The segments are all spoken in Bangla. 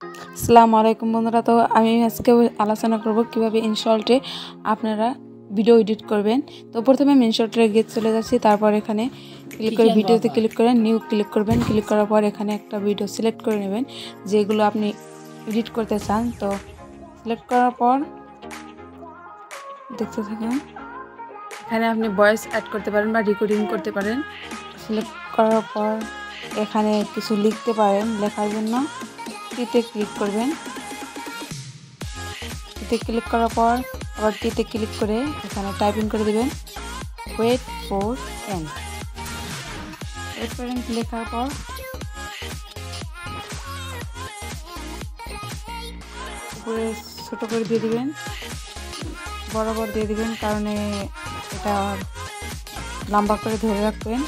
আসসালামু আলাইকুম বন্ধুরা। তো আমি আজকে আলোচনা করব কিভাবে ইনশর্টে আপনারা ভিডিও এডিট করবেন। তো প্রথমে আমি ইনশর্টে গিয়ে চলে যাচ্ছি, তারপর এখানে ক্লিক করে ভিডিওতে ক্লিক করে নিউ ক্লিক করবেন। ক্লিক করার পর এখানে একটা ভিডিও সিলেক্ট করে নেবেন যেগুলো আপনি এডিট করতে চান। তো সিলেক্ট করার পর দেখতে থাকুন, এখানে আপনি ভয়েস অ্যাড করতে পারেন বা রেকর্ডিং করতে পারেন। সিলেক্ট করার পর এখানে কিছু লিখতে পারেন, লেখার জন্য টিতে ক্লিক করবেন। টিতে ক্লিক করার পর আবার টিতে ক্লিক করে এখানে টাইপিং করে দেবেন wait for end. Wait for end লেখার পর উপরে ছোটো করে দিয়ে দিবেন, বরাবর দিয়ে দিবেন, কারণ এটা লম্বা করে ধরে রাখবেন।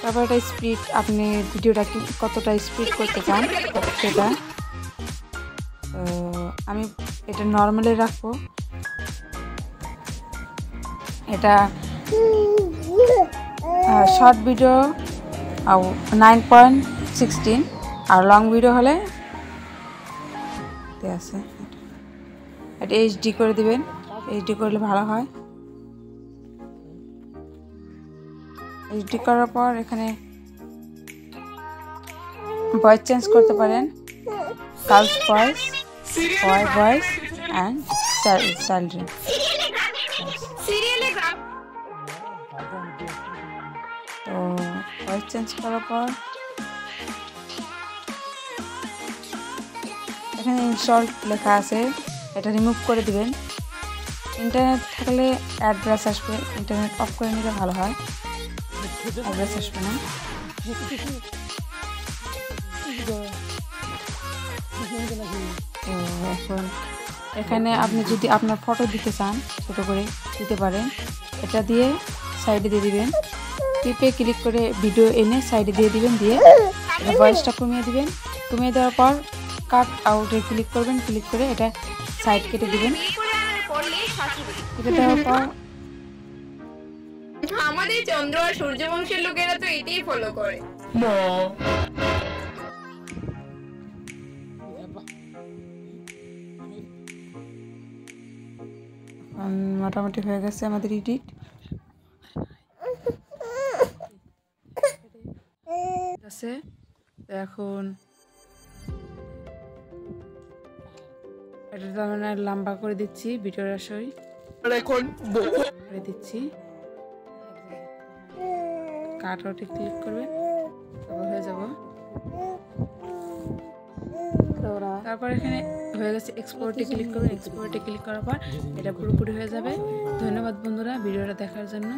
তারপর এটা স্পিড, আপনি ভিডিওটা কতটা স্পিড করতে চান সেটা। আমি এটা নর্মালি রাখবো। এটা শর্ট ভিডিও 9.16 আর লং ভিডিও হলে আছে এটা এইচডি করে দিবেন। এইচডি করলে ভালো হয়। এইচডি করার পর এখানে ভয়েস চেঞ্জ করতে পারেন, girls voice, boy voice and children. তো ভয়েস চেঞ্জ করার পর এখানে ইনশর্ট লেখা আছে, এটা রিমুভ করে দিবেন। ইন্টারনেট থাকলে অ্যাড্রেস আসবে, ইন্টারনেট অফ করে নিলে ভালো হয়, অ্যাড্রেস আসবে না। তো এখন এখানে আপনি যদি আপনার ফটো দিতে চান ছোটো করে দিতে পারেন, এটা দিয়ে সাইডে দিয়ে দিবেন। টিপে ক্লিক করে ভিডিও এনে সাইডে দিয়ে দিবেন, দিয়ে ভয়েসটা কমিয়ে দিবেন। কমিয়ে দেওয়ার পর কাট আউটে ক্লিক করবেন, ক্লিক করে এটা সাইড কেটে দিবেন। কেটে দেওয়ার পর আমাদের চন্দ্র আর সূর্যবংশের লোকেরা তো এটাই ফলো করে। মোটামুটি হয়ে গেছে আমাদের এডিট। আছে এখন এটা মানে লম্বা করে দিচ্ছি, ভিডিওর আসই করে দিচ্ছি। কাট আউটে ক্লিক করবেন, তারপর হয়ে যাব। তারপর এখানে হয়ে গেছে, এক্সপোর্টে ক্লিক করবেন। এক্সপোর্টে ক্লিক করার পর এটা পুরোপুরি হয়ে যাবে। ধন্যবাদ বন্ধুরা ভিডিওটা দেখার জন্য।